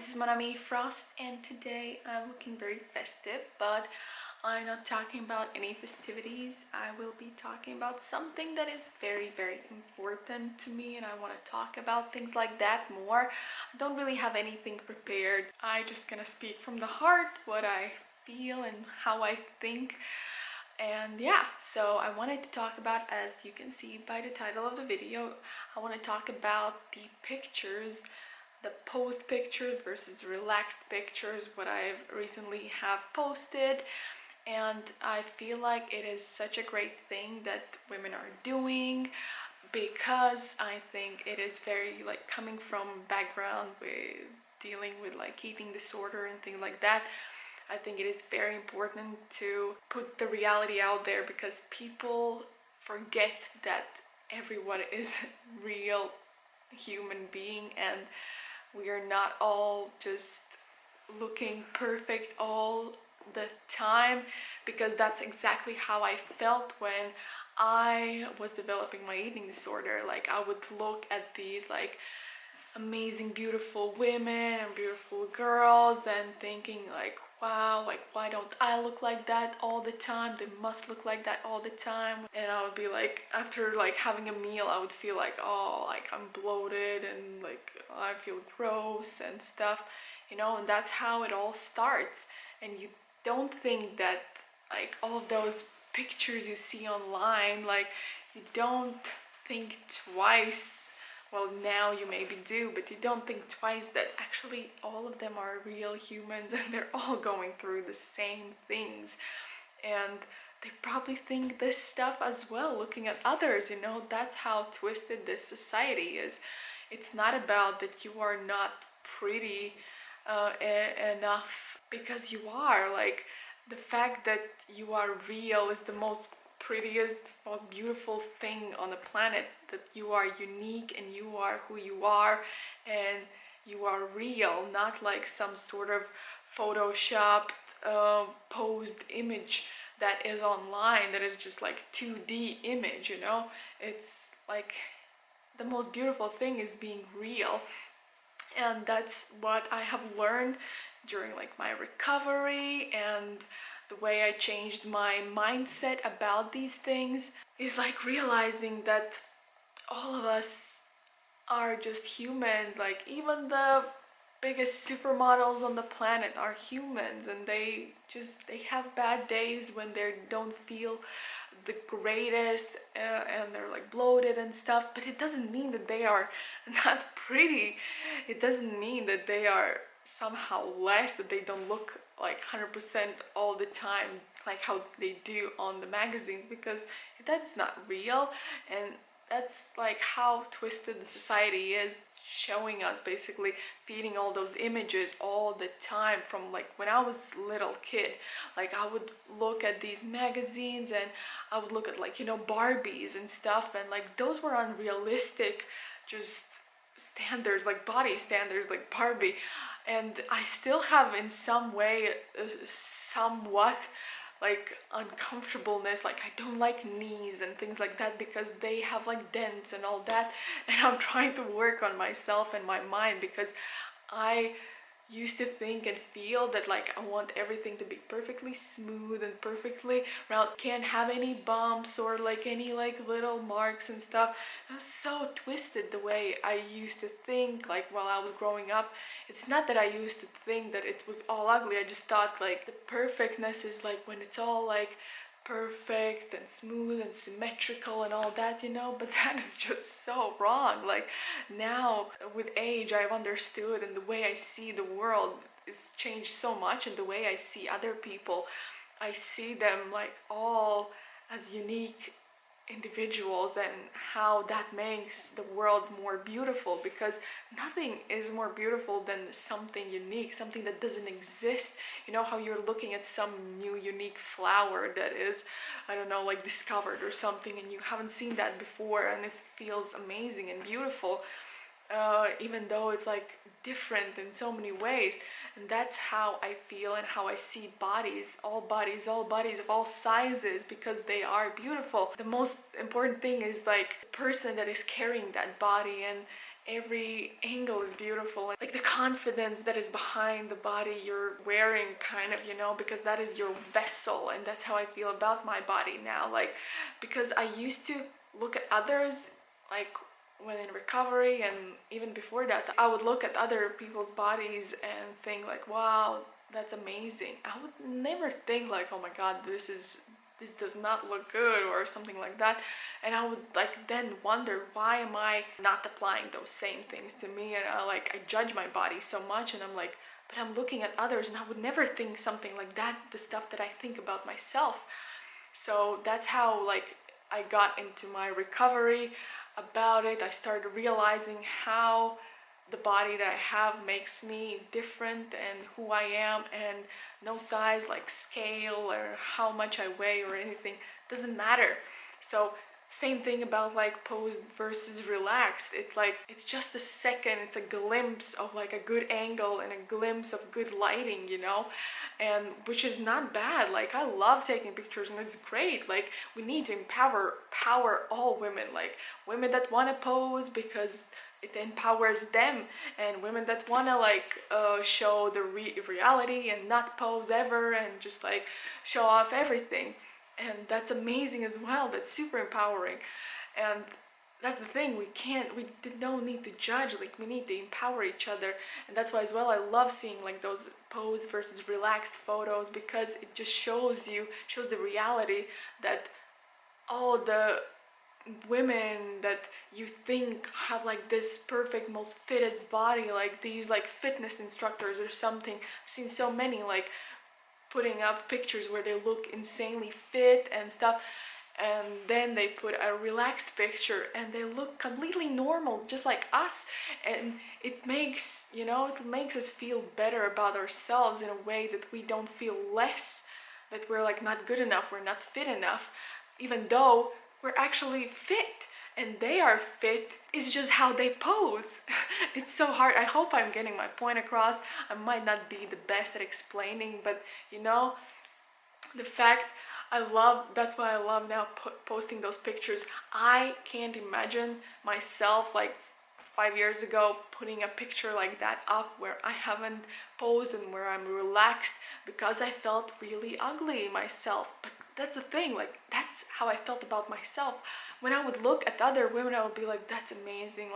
this is Monami Frost, and today I'm looking very festive, but I'm not talking about any festivities. I will be talking about something that is very, very important to me, and I want to talk about things like that more. I don't really have anything prepared. I just gonna speak from the heart, what I feel and how I think. And yeah, so I wanted to talk about, as you can see by the title of the video, I want to talk about the pictures, the post pictures versus relaxed pictures, what I've recently have posted. And I feel like it is such a great thing that women are doing, because I think it is very like coming from background with dealing with like eating disorder and things like that. I think it is very important to put the reality out there, because people forget that everyone is real human being, and we are not all just looking perfect all the time, because that's exactly how I felt when I was developing my eating disorder. Like, I would look at these like amazing beautiful women and beautiful girls and thinking like, wow, like why don't I look like that all the time? They must look like that all the time. And I would be like, after like having a meal, I would feel like, oh, like I'm bloated and like I feel gross and stuff, and that's how it all starts. And you don't think that like all of those pictures you see online, like you don't think twice. Well, now you maybe do, but you don't think twice that actually all of them are real humans and they're all going through the same things. And they probably think this stuff as well, looking at others, that's how twisted this society is. It's not about that you are not pretty enough, because you are. Like, the fact that you are real is the most prettiest, most beautiful thing on the planet, that you are unique and you are who you are and you are real, not like some sort of photoshopped posed image that is online, that is just like 2D image. It's like the most beautiful thing is being real. And that's what I have learned during like my recovery, and the way I changed my mindset about these things is like realizing that all of us are just humans. Like, even the biggest supermodels on the planet are humans, and they have bad days when they don't feel the greatest, and they're like bloated and stuff. But it doesn't mean that they are not pretty. It doesn't mean that they are somehow less, that they don't look like 100% all the time like how they do on the magazines, because that's not real. And that's like how twisted the society is, showing us, basically feeding all those images all the time. From like when I was a little kid, like I would look at these magazines and I would look at like Barbies and stuff, and like those were unrealistic just standards, like body standards, like Barbie. And I still have in some way somewhat like uncomfortableness, like I don't like knees and things like that, because they have like dents and all that. And I'm trying to work on myself and my mind, because I used to think and feel that like I want everything to be perfectly smooth and perfectly round, can't have any bumps or like any like little marks and stuff. It was so twisted the way I used to think, like while I was growing up. It's not that I used to think that it was all ugly, I just thought like the perfectness is like when it's all like perfect and smooth and symmetrical and all that, but that is just so wrong. Like, now with age I've understood, and the way I see the world is changed so much, and the way I see other people, I see them like all as unique individuals, and how that makes the world more beautiful, because nothing is more beautiful than something unique, something that doesn't exist. How you're looking at some new unique flower that is, I don't know, like discovered or something, and you haven't seen that before, and it feels amazing and beautiful, even though it's like different in so many ways. And that's how I feel and how I see bodies, all bodies of all sizes, because they are beautiful. The most important thing is like the person that is carrying that body, and every angle is beautiful. Like the confidence that is behind the body you're wearing, kind of, you know, because that is your vessel. And that's how I feel about my body now. Like, because I used to look at others, like when in recovery, and even before that, I would look at other people's bodies and think like, wow, that's amazing. I would never think like, oh my god, this does not look good or something like that. And I would like then wonder, why am I not applying those same things to me? And I judge my body so much, and I'm like, but I'm looking at others, and I would never think something like that, the stuff that I think about myself. So that's how like I got into my recovery about it. I started realizing how the body that I have makes me different and who I am, and no size like scale or how much I weigh or anything doesn't matter. So same thing about like posed versus relaxed. It's like, it's just a second, it's a glimpse of like a good angle and a glimpse of good lighting, you know, and which is not bad. Like I love taking pictures and it's great. Like we need to power all women, like women that want to pose because it empowers them, and women that want to like show the reality and not pose ever and just like show off everything. And that's amazing as well. That's super empowering. And that's the thing, we don't need to judge, like we need to empower each other. And that's why as well I love seeing like those pose versus relaxed photos, because it just shows the reality that all the women that you think have like this perfect, most fittest body, like these like fitness instructors or something. I've seen so many like putting up pictures where they look insanely fit and stuff, and then they put a relaxed picture and they look completely normal, just like us. And it makes, you know, it makes us feel better about ourselves in a way that we don't feel less, that we're like not good enough, we're not fit enough, even though we're actually fit and they are fit. It's just how they pose. It's so hard. I hope I'm getting my point across. I might not be the best at explaining, but you know, the fact, that's why I love now posting those pictures. I can't imagine myself like 5 years ago putting a picture like that up where I haven't posed and where I'm relaxed, because I felt really ugly myself. But that's the thing, like that's how I felt about myself. When I would look at other women, I would be like, that's amazing,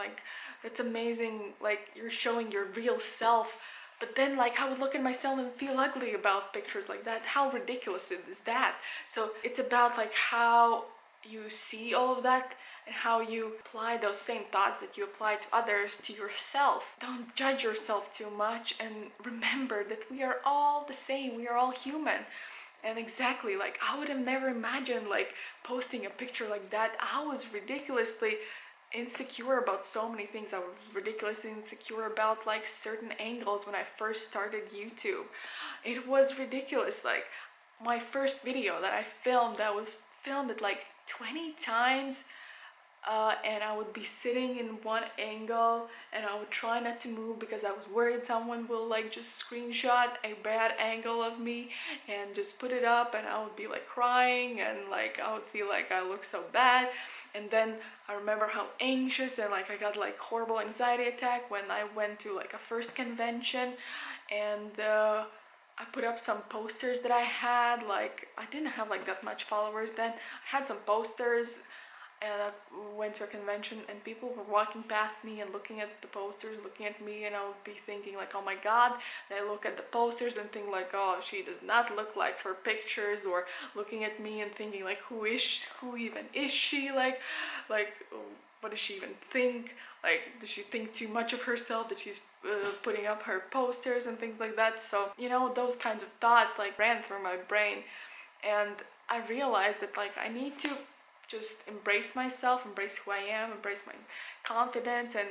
like you're showing your real self. But then like I would look at myself and feel ugly about pictures like that. How ridiculous is that? So it's about like how you see all of that and how you apply those same thoughts that you apply to others to yourself. Don't judge yourself too much, and remember that we are all the same. We are all human. And exactly, like I would have never imagined like posting a picture like that. I was ridiculously insecure about so many things. I was ridiculously insecure about like certain angles when I first started YouTube. It was ridiculous. Like my first video that I filmed, I would film it like 20 times, and I would be sitting in one angle and I would try not to move because I was worried someone will like just screenshot a bad angle of me and just put it up, and I would be like crying and like I would feel like I look so bad. And then I remember how anxious and like I got like horrible anxiety attack when I went to like a first convention, and I put up some posters that I had. Like I didn't have like that much followers then. I had some posters, and I went to a convention and people were walking past me and looking at the posters, looking at me, and I would be thinking like, oh my god. They look at the posters and think like, oh, she does not look like her pictures, or looking at me and thinking like, who even is she, like what does she even think, like does she think too much of herself that she's putting up her posters and things like that. So you know, those kinds of thoughts like ran through my brain, and I realized that like I need to just embrace myself, embrace who I am, embrace my confidence, and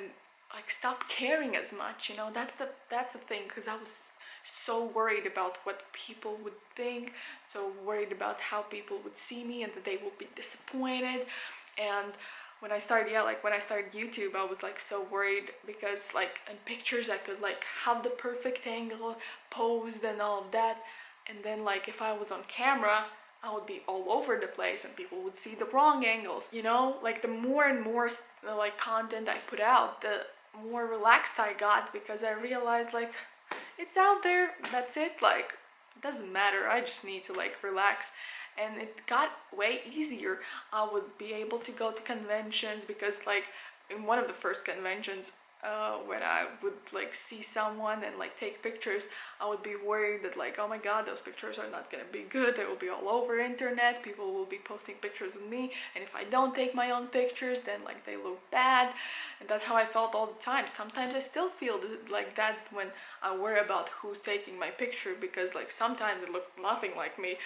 like stop caring as much. You know, that's the thing, because I was so worried about what people would think, so worried about how people would see me and that they will be disappointed. And when I started YouTube, I was like so worried, because like in pictures I could like have the perfect angle posed and all of that, and then like if I was on camera I would be all over the place and people would see the wrong angles. You know, like the more and more like content I put out, the more relaxed I got, because I realized like it's out there, that's it, like it doesn't matter, I just need to like relax. And it got way easier. I would be able to go to conventions, because like in one of the first conventions, when I would like see someone and like take pictures, I would be worried that like, oh my god, those pictures are not gonna be good, they will be all over internet, people will be posting pictures of me, and if I don't take my own pictures, then like they look bad. And that's how I felt all the time. Sometimes I still feel like that when I worry about who's taking my picture, because like sometimes it looks nothing like me.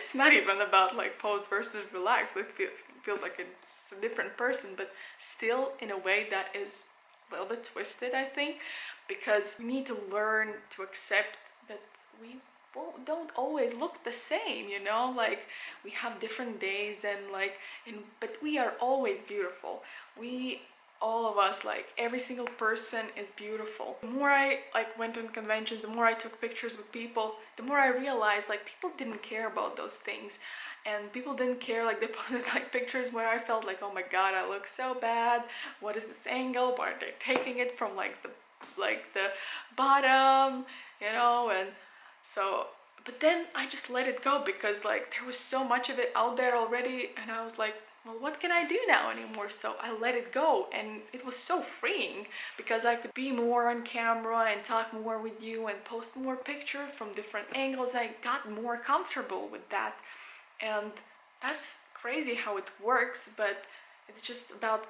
It's not even about like pose versus relax, it feels like it's a different person, but still in a way that is a little bit twisted, I think, because we need to learn to accept that we don't always look the same, you know, like we have different days, and like but we are always beautiful. We, all of us, like every single person is beautiful. The more I like went on conventions, the more I took pictures with people, the more I realized like people didn't care about those things. And people didn't care, like they posted like pictures where I felt like, oh my god, I look so bad, what is this angle, why are they taking it from like the bottom, you know? And so, but then I just let it go, because like there was so much of it out there already, and I was like, well, what can I do now anymore? So I let it go, and it was so freeing, because I could be more on camera and talk more with you and post more pictures from different angles. I got more comfortable with that. And that's crazy how it works, but it's just about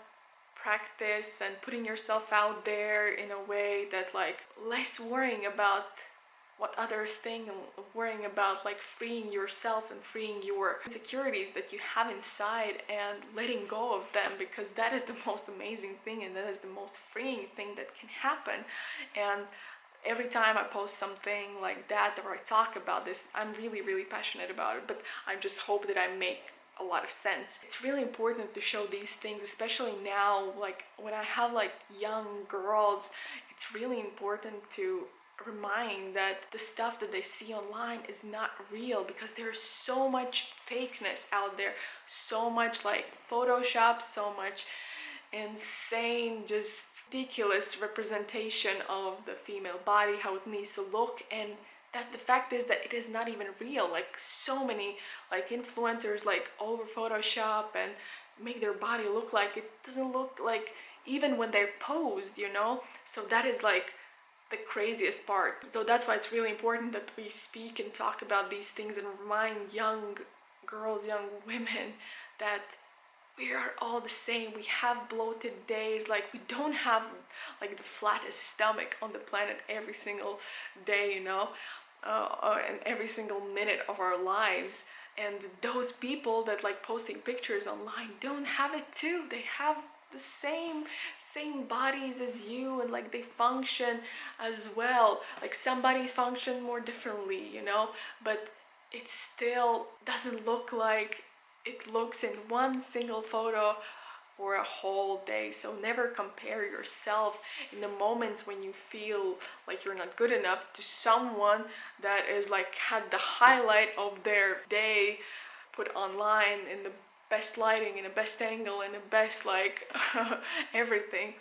practice and putting yourself out there in a way that like less worrying about what others think, and worrying about like freeing yourself and freeing your insecurities that you have inside and letting go of them, because that is the most amazing thing, and that is the most freeing thing that can happen. And every time I post something like that, or I talk about this, I'm really passionate about it, but I just hope that I make a lot of sense. It's really important to show these things, especially now, like when I have like young girls, it's really important to remind that the stuff that they see online is not real, because there's so much fakeness out there, so much like Photoshop, so much insane, just ridiculous representation of the female body, how it needs to look. And that the fact is that it is not even real. Like so many like influencers like over Photoshop and make their body look like it doesn't look like, even when they're posed, you know. So that is like the craziest part. So that's why it's really important that we speak and talk about these things and remind young girls, young women, that we are all the same. We have bloated days, like we don't have like the flattest stomach on the planet every single day, you know, and every single minute of our lives. And those people that like posting pictures online don't have it too. They have the same bodies as you, and like they function as well. Like some bodies function more differently, you know, but it still doesn't look like it looks in one single photo for a whole day. So never compare yourself in the moments when you feel like you're not good enough to someone that is like had the highlight of their day put online in the best lighting, in the best angle, in the best like everything.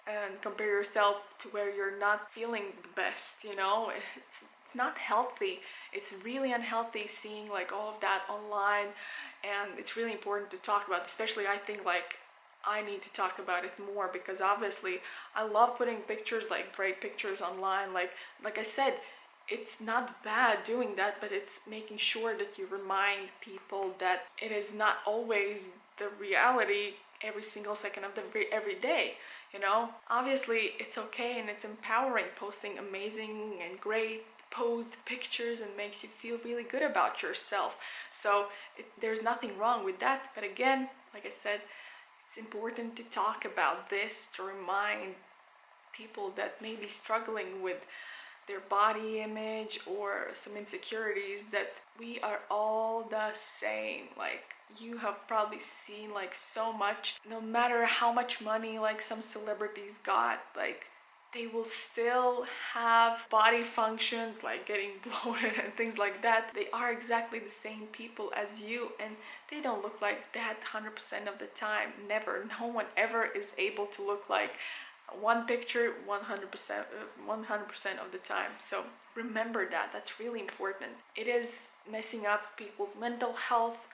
And compare yourself to where you're not feeling the best, you know. It's not healthy. It's really unhealthy seeing like all of that online. And it's really important to talk about, especially I think like I need to talk about it more, because obviously I love putting pictures, like great pictures online. Like I said, it's not bad doing that, but it's making sure that you remind people that it is not always the reality every single second of every day, you know. Obviously it's okay and it's empowering posting amazing and great posed pictures, and makes you feel really good about yourself. So there's nothing wrong with that. But again, like I said, it's important to talk about this, to remind people that may be struggling with their body image or some insecurities, that we are all the same. Like you have probably seen like so much, no matter how much money like some celebrities got, like they will still have body functions like getting bloated and things like that. They are exactly the same people as you, and they don't look like that 100% of the time. Never. No one ever is able to look like one picture 100% of the time. So remember that. That's really important. It is messing up people's mental health.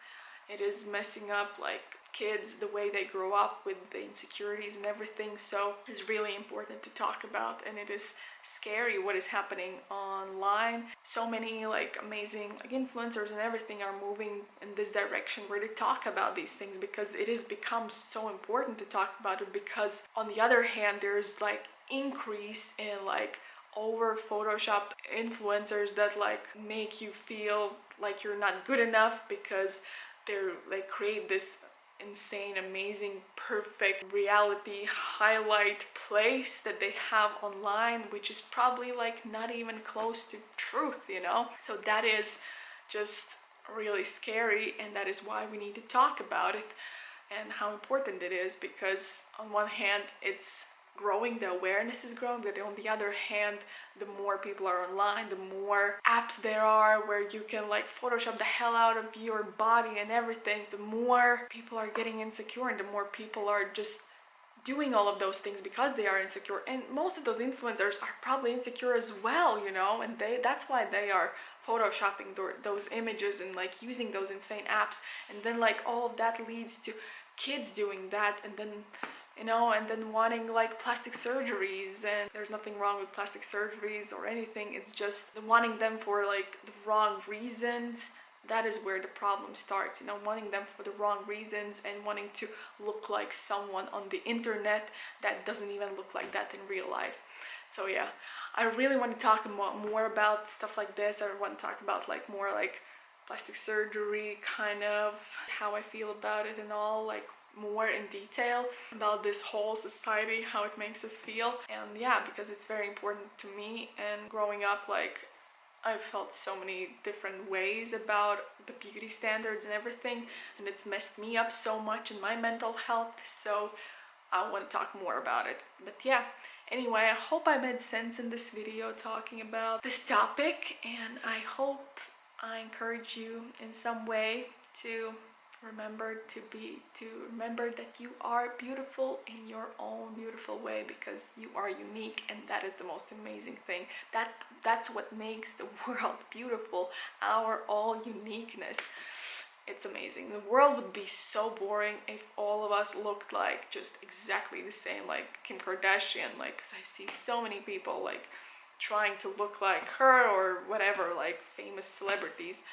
It is messing up like kids, the way they grow up with the insecurities and everything. So it's really important to talk about, and it is scary what is happening online. So many like amazing like influencers and everything are moving in this direction where they talk about these things, because it has become so important to talk about it. Because on the other hand, there's like increase in like over photoshopped influencers that like make you feel like you're not good enough, because they're like create this insane, amazing, perfect reality highlight place that they have online, which is probably like not even close to truth, you know? So that is just really scary, and that is why we need to talk about it and how important it is. Because on one hand, it's growing, the awareness is growing, but on the other hand, the more people are online, the more apps there are where you can like Photoshop the hell out of your body and everything, the more people are getting insecure, and the more people are just doing all of those things because they are insecure. And most of those influencers are probably insecure as well, you know, and that's why they are photoshopping those images and like using those insane apps. And then like all of that leads to kids doing that, and then you know, and then wanting like plastic surgeries. And there's nothing wrong with plastic surgeries or anything, it's just the wanting them for like the wrong reasons. That is where the problem starts, you know, wanting them for the wrong reasons and wanting to look like someone on the internet that doesn't even look like that in real life. So yeah, I really want to talk more about stuff like this. I want to talk about like more like plastic surgery, kind of how I feel about it and all, like more in detail about this whole society, how it makes us feel. And yeah, because it's very important to me. And growing up, like I've felt so many different ways about the beauty standards and everything, and it's messed me up so much in my mental health. So I want to talk more about it. But yeah, anyway, I hope I made sense in this video talking about this topic, and I hope I encourage you in some way to remember that you are beautiful in your own beautiful way, because you are unique, and that is the most amazing thing. That's what makes the world beautiful, our all uniqueness. It's amazing. The world would be so boring if all of us looked like just exactly the same, like Kim Kardashian, like, because I see so many people like trying to look like her or whatever, like famous celebrities,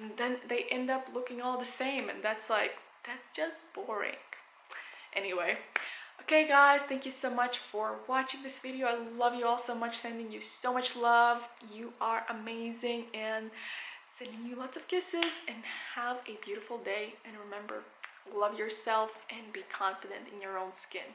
and then they end up looking all the same, and that's just boring. Anyway, okay guys, thank you so much for watching this video. I love you all so much, sending you so much love. You are amazing, and sending you lots of kisses, and have a beautiful day. And remember, love yourself and be confident in your own skin.